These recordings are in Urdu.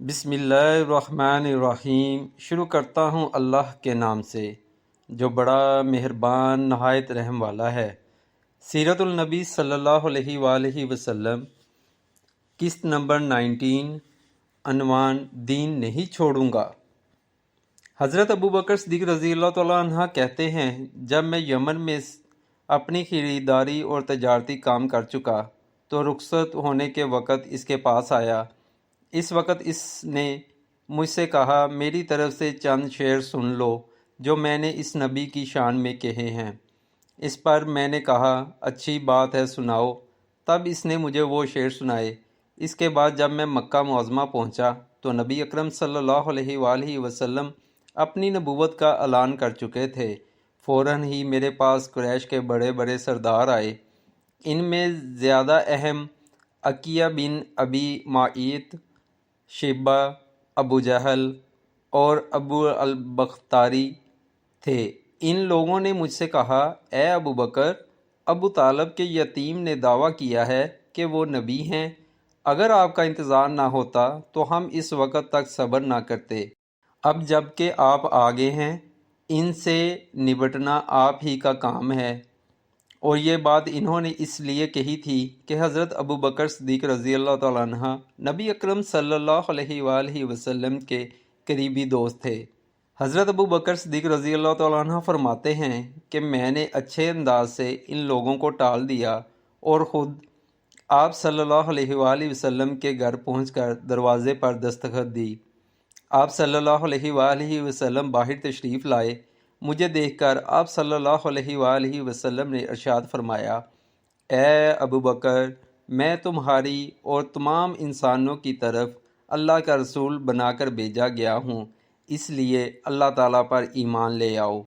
بسم اللہ الرحمن الرحیم۔ شروع کرتا ہوں اللہ کے نام سے جو بڑا مہربان نہایت رحم والا ہے۔ سیرت النبی صلی اللہ علیہ وآلہ وسلم، قسط نمبر 19، عنوان دین نہیں چھوڑوں گا۔ حضرت ابوبکر صدیق رضی اللہ تعالیٰ عنہ کہتے ہیں، جب میں یمن میں اپنی خریداری اور تجارتی کام کر چکا تو رخصت ہونے کے وقت اس کے پاس آیا۔ اس وقت اس نے مجھ سے کہا، میری طرف سے چند شعر سن لو جو میں نے اس نبی کی شان میں کہے ہیں۔ اس پر میں نے کہا، اچھی بات ہے، سناؤ۔ تب اس نے مجھے وہ شعر سنائے۔ اس کے بعد جب میں مکہ معظمہ پہنچا تو نبی اکرم صلی اللہ علیہ وآلہ وسلم اپنی نبوت کا اعلان کر چکے تھے۔ فوراً ہی میرے پاس قریش کے بڑے بڑے سردار آئے۔ ان میں زیادہ اہم عقیہ بن ابی معیط، شیبہ، ابو جہل اور ابو البختاری تھے۔ ان لوگوں نے مجھ سے کہا، اے ابو بکر، ابو طالب کے یتیم نے دعویٰ کیا ہے کہ وہ نبی ہیں۔ اگر آپ کا انتظار نہ ہوتا تو ہم اس وقت تک صبر نہ کرتے۔ اب جب کہ آپ آگے ہیں، ان سے نبٹنا آپ ہی کا کام ہے۔ اور یہ بات انہوں نے اس لیے کہی تھی کہ حضرت ابوبکر صدیق رضی اللہ تعالیٰ عنہ نبی اکرم صلی اللہ علیہ وآلہ وسلم کے قریبی دوست تھے۔ حضرت ابوبکر صدیق رضی اللہ تعالیٰ عنہ فرماتے ہیں کہ میں نے اچھے انداز سے ان لوگوں کو ٹال دیا اور خود آپ صلی اللہ علیہ وآلہ وسلم کے گھر پہنچ کر دروازے پر دستخط دی۔ آپ صلی اللہ علیہ وآلہ وسلم باہر تشریف لائے۔ مجھے دیکھ کر آپ صلی اللہ علیہ وآلہ وسلم نے ارشاد فرمایا، اے ابو بکر، میں تمہاری اور تمام انسانوں کی طرف اللہ کا رسول بنا کر بھیجا گیا ہوں، اس لیے اللہ تعالیٰ پر ایمان لے آؤ۔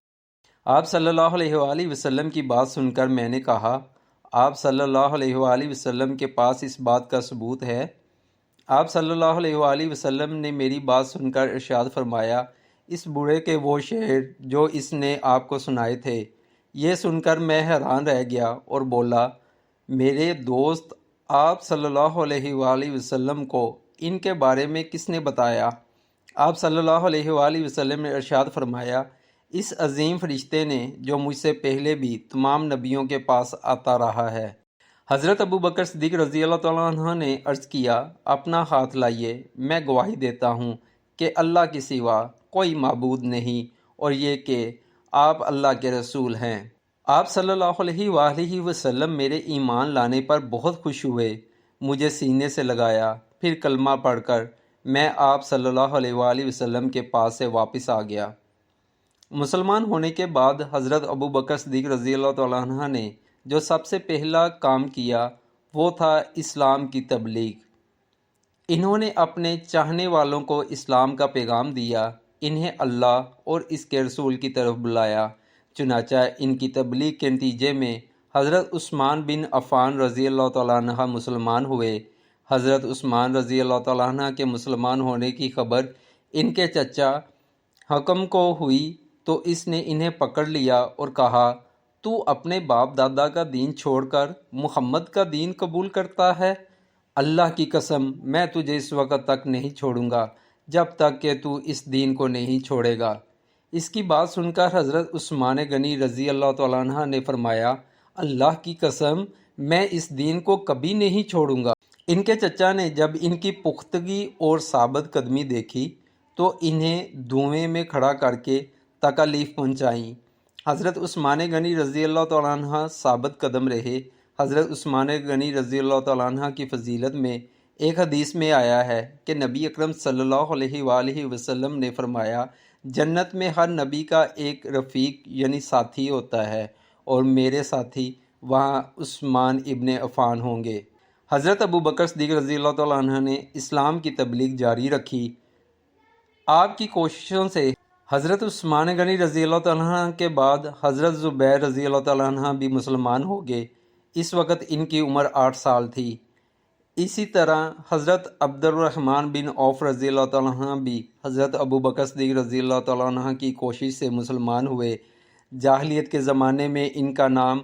آپ صلی اللہ علیہ وآلہ وسلم کی بات سن کر میں نے کہا، آپ صلی اللہ علیہ وآلہ وسلم کے پاس اس بات کا ثبوت ہے؟ آپ صلی اللہ علیہ وآلہ وسلم نے میری بات سن کر ارشاد فرمایا، اس بوڑھے کے وہ شعر جو اس نے آپ کو سنائے تھے۔ یہ سن کر میں حیران رہ گیا اور بولا، میرے دوست، آپ صلی اللہ علیہ وآلہ وسلم کو ان کے بارے میں کس نے بتایا؟ آپ صلی اللہ علیہ وآلہ وسلم نے ارشاد فرمایا، اس عظیم فرشتے نے جو مجھ سے پہلے بھی تمام نبیوں کے پاس آتا رہا ہے۔ حضرت ابوبکر صدیق رضی اللہ تعالیٰ عنہ نے عرض کیا، اپنا ہاتھ لائیے، میں گواہی دیتا ہوں کہ اللہ کے سوا کوئی معبود نہیں اور یہ کہ آپ اللہ کے رسول ہیں۔ آپ صلی اللہ علیہ وآلہ وسلم میرے ایمان لانے پر بہت خوش ہوئے، مجھے سینے سے لگایا، پھر کلمہ پڑھ کر میں آپ صلی اللہ علیہ وآلہ وسلم کے پاس سے واپس آ گیا۔ مسلمان ہونے کے بعد حضرت ابوبکر صدیق رضی اللہ تعالیٰ عنہ نے جو سب سے پہلا کام کیا وہ تھا اسلام کی تبلیغ۔ انہوں نے اپنے چاہنے والوں کو اسلام کا پیغام دیا، انہیں اللہ اور اس کے رسول کی طرف بلایا۔ چنانچہ ان کی تبلیغ کے نتیجے میں حضرت عثمان بن عفان رضی اللہ تعالیٰ عنہ مسلمان ہوئے۔ حضرت عثمان رضی اللہ تعالیٰ عنہ کے مسلمان ہونے کی خبر ان کے چچا حکم کو ہوئی تو اس نے انہیں پکڑ لیا اور کہا، تو اپنے باپ دادا کا دین چھوڑ کر محمد کا دین قبول کرتا ہے؟ اللہ کی قسم، میں تجھے اس وقت تک نہیں چھوڑوں گا جب تک کہ تو اس دین کو نہیں چھوڑے گا۔ اس کی بات سن کر حضرت عثمان غنی رضی اللہ تعالیٰ عنہ نے فرمایا، اللہ کی قسم، میں اس دین کو کبھی نہیں چھوڑوں گا۔ ان کے چچا نے جب ان کی پختگی اور ثابت قدمی دیکھی تو انہیں دھوئیں میں کھڑا کر کے تکالیف پہنچائیں۔ حضرت عثمان غنی رضی اللہ تعالیٰ عنہ ثابت قدم رہے۔ حضرت عثمان غنی رضی اللہ تعالیٰ عنہ کی فضیلت میں ایک حدیث میں آیا ہے کہ نبی اکرم صلی اللہ علیہ وآلہ وسلم نے فرمایا، جنت میں ہر نبی کا ایک رفیق یعنی ساتھی ہوتا ہے اور میرے ساتھی وہاں عثمان ابن عفان ہوں گے۔ حضرت ابوبکر صدیق رضی اللہ تعالیٰ عنہ نے اسلام کی تبلیغ جاری رکھی۔ آپ کی کوششوں سے حضرت عثمان غنی رضی اللہ تعالیٰ عنہ کے بعد حضرت زبیر رضی اللہ تعالیٰ عنہ بھی مسلمان ہو گئے۔ اس وقت ان کی عمر 8 سال تھی۔ اسی طرح حضرت عبد الرحمن بن عوف رضی اللہ تعالیٰ عنہ بھی حضرت ابوبکر صدیق رضی اللہ تعالیٰ عنہ کی کوشش سے مسلمان ہوئے۔ جاہلیت کے زمانے میں ان کا نام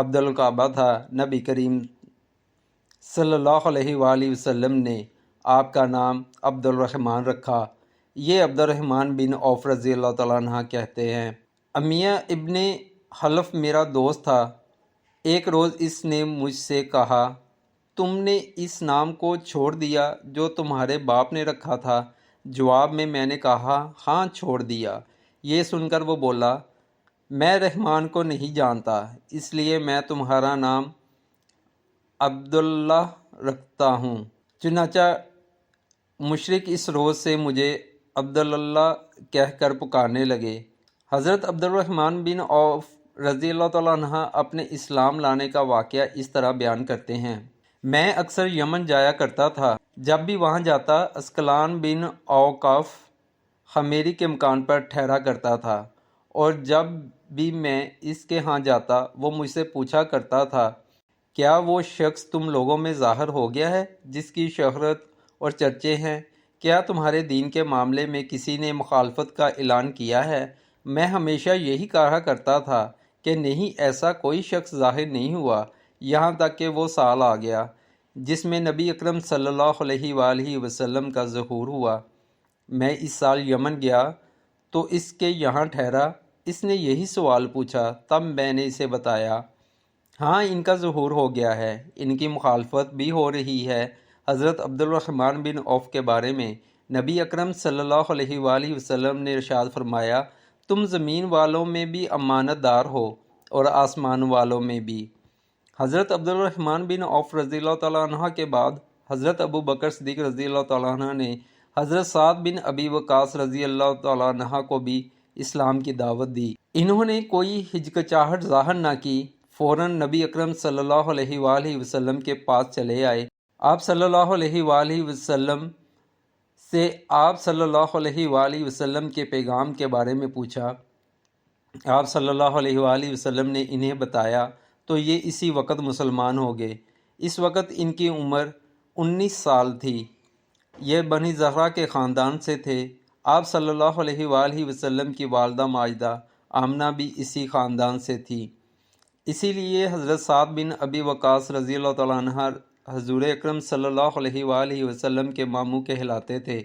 عبد الکعبہ تھا۔ نبی کریم صلی اللہ علیہ وآلہ وسلم نے آپ کا نام عبد الرحمن رکھا۔ یہ عبد الرحمن بن عوف رضی اللہ تعالیٰ عنہ کہتے ہیں، امیہ ابن حلف میرا دوست تھا۔ ایک روز اس نے مجھ سے کہا، تم نے اس نام کو چھوڑ دیا جو تمہارے باپ نے رکھا تھا؟ جواب میں نے کہا، ہاں چھوڑ دیا۔ یہ سن کر وہ بولا، میں رحمان کو نہیں جانتا، اس لیے میں تمہارا نام عبداللہ رکھتا ہوں۔ چنانچہ مشرک اس روز سے مجھے عبداللہ کہہ کر پکارنے لگے۔ حضرت عبد الرحمن بن عوف رضی اللہ تعالیٰ عنہ اپنے اسلام لانے کا واقعہ اس طرح بیان کرتے ہیں، میں اکثر یمن جایا کرتا تھا۔ جب بھی وہاں جاتا اسکلان بن اوقاف خمیری کے مکان پر ٹھہرا کرتا تھا، اور جب بھی میں اس کے ہاں جاتا وہ مجھ سے پوچھا کرتا تھا، کیا وہ شخص تم لوگوں میں ظاہر ہو گیا ہے جس کی شہرت اور چرچے ہیں؟ کیا تمہارے دین کے معاملے میں کسی نے مخالفت کا اعلان کیا ہے؟ میں ہمیشہ یہی کہا کرتا تھا کہ نہیں، ایسا کوئی شخص ظاہر نہیں ہوا، یہاں تک کہ وہ سال آ گیا جس میں نبی اکرم صلی اللہ علیہ وآلہ وسلم کا ظہور ہوا۔ میں اس سال یمن گیا تو اس کے یہاں ٹھہرا، اس نے یہی سوال پوچھا، تب میں نے اسے بتایا، ہاں ان کا ظہور ہو گیا ہے، ان کی مخالفت بھی ہو رہی ہے۔ حضرت عبد الرحمن بن عوف کے بارے میں نبی اکرم صلی اللہ علیہ وآلہ وسلم نے ارشاد فرمایا، تم زمین والوں میں بھی امانت دار ہو اور آسمان والوں میں بھی۔ حضرت عبد الرحمن بن عوف رضی اللہ تعالیٰ عنہ کے بعد حضرت ابو بکر صدیق رضی اللہ تعالیٰ عنہ نے حضرت سعد بن ابی وقاص رضی اللہ تعالیٰ عنہ کو بھی اسلام کی دعوت دی۔ انہوں نے کوئی ہچکچاہٹ ظاہر نہ کی، فوراً نبی اکرم صلی اللہ علیہ وآلہ وسلم کے پاس چلے آئے۔ آپ صلی اللہ علیہ وآلہ وسلم سے آپ صلی اللہ علیہ وآلہ وسلم کے پیغام کے بارے میں پوچھا۔ آپ صلی اللہ علیہ وآلہ وسلم نے انہیں بتایا تو یہ اسی وقت مسلمان ہو گئے۔ اس وقت ان کی عمر 19 سال تھی۔ یہ بنی زہرہ کے خاندان سے تھے۔ آپ صلی اللہ علیہ وآلہ وسلم کی والدہ ماجدہ آمنہ بھی اسی خاندان سے تھی، اسی لیے حضرت سعد بن ابی وقاص رضی اللہ تعالیٰ عنہ حضور اکرم صلی اللہ علیہ وآلہ وسلم کے ماموں کہلاتے تھے۔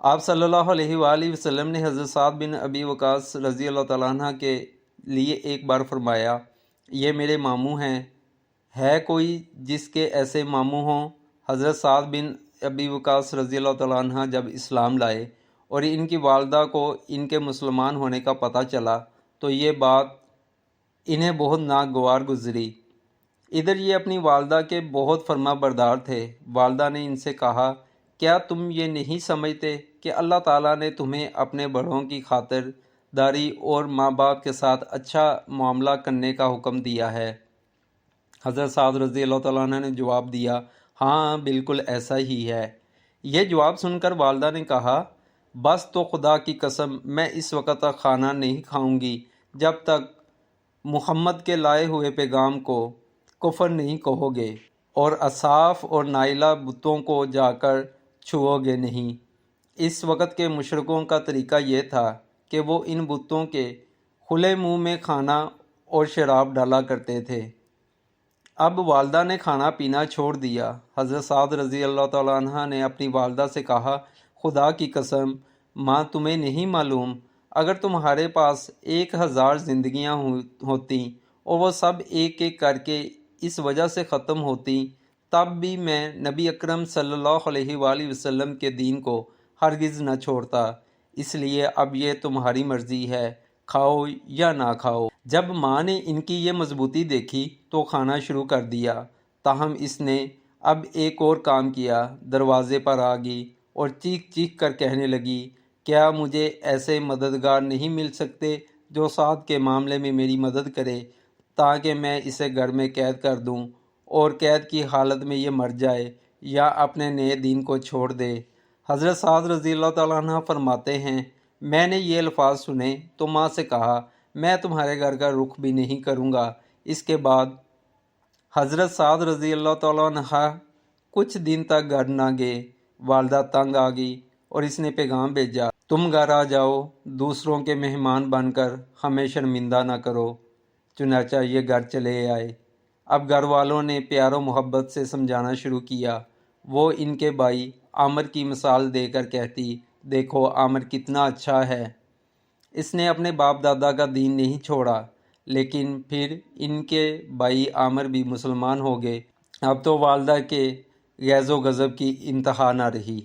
آپ صلی اللہ علیہ وآلہ وسلم نے حضرت سعد بن ابی وقاص رضی اللہ تعالیٰ عنہ کے لیے ایک بار فرمایا، یہ میرے ماموں ہیں، ہے کوئی جس کے ایسے ماموں ہوں؟ حضرت سعد بن ابی وقاص رضی اللہ تعالیٰ عنہ جب اسلام لائے اور ان کی والدہ کو ان کے مسلمان ہونے کا پتہ چلا تو یہ بات انہیں بہت ناگوار گزری۔ ادھر یہ اپنی والدہ کے بہت فرما بردار تھے۔ والدہ نے ان سے کہا، کیا تم یہ نہیں سمجھتے کہ اللہ تعالیٰ نے تمہیں اپنے بڑوں کی خاطر داری اور ماں باپ کے ساتھ اچھا معاملہ کرنے کا حکم دیا ہے؟ حضرت سعد رضی اللہ تعالیٰ عنہ نے جواب دیا، ہاں بالکل ایسا ہی ہے۔ یہ جواب سن کر والدہ نے کہا، بس تو خدا کی قسم میں اس وقت تک کھانا نہیں کھاؤں گی جب تک محمد کے لائے ہوئے پیغام کو کفر نہیں کہو گے اور اصاف اور نائلہ بتوں کو جا کر چھوؤ گے نہیں۔ اس وقت کے مشرکوں کا طریقہ یہ تھا کہ وہ ان بتوں کے کھلے منہ میں کھانا اور شراب ڈالا کرتے تھے۔ اب والدہ نے کھانا پینا چھوڑ دیا۔ حضرت سعد رضی اللہ تعالیٰ عنہ نے اپنی والدہ سے کہا، خدا کی قسم ماں تمہیں نہیں معلوم، اگر تمہارے پاس 1000 زندگیاں ہوتیں اور وہ سب ایک ایک کر کے اس وجہ سے ختم ہوتیں، تب بھی میں نبی اکرم صلی اللہ علیہ وآلہ وسلم کے دین کو ہرگز نہ چھوڑتا، اس لیے اب یہ تمہاری مرضی ہے، کھاؤ یا نہ کھاؤ۔ جب ماں نے ان کی یہ مضبوطی دیکھی تو کھانا شروع کر دیا، تاہم اس نے اب ایک اور کام کیا، دروازے پر آ گئی اور چیخ چیخ کر کہنے لگی، کیا مجھے ایسے مددگار نہیں مل سکتے جو سعد کے معاملے میں میری مدد کرے تاکہ میں اسے گھر میں قید کر دوں اور قید کی حالت میں یہ مر جائے یا اپنے نئے دین کو چھوڑ دے؟ حضرت سعد رضی اللہ تعالیٰ عنہ فرماتے ہیں، میں نے یہ الفاظ سنے تو ماں سے کہا، میں تمہارے گھر کا رخ بھی نہیں کروں گا۔ اس کے بعد حضرت سعد رضی اللہ تعالیٰ عنہ کچھ دن تک گھر نہ گئے۔ والدہ تنگ آ گئی اور اس نے پیغام بھیجا، تم گھر آ جاؤ، دوسروں کے مہمان بن کر ہمیں شرمندہ نہ کرو۔ چنانچہ یہ گھر چلے آئے۔ اب گھر والوں نے پیار و محبت سے سمجھانا شروع کیا وہ ان کے بھائی عامر کی مثال دے کر کہتی، دیکھو عامر کتنا اچھا ہے، اس نے اپنے باپ دادا کا دین نہیں چھوڑا۔ لیکن پھر ان کے بھائی عامر بھی مسلمان ہو گئے۔ اب تو والدہ کے غیظ و غضب کی انتہا نہ رہی۔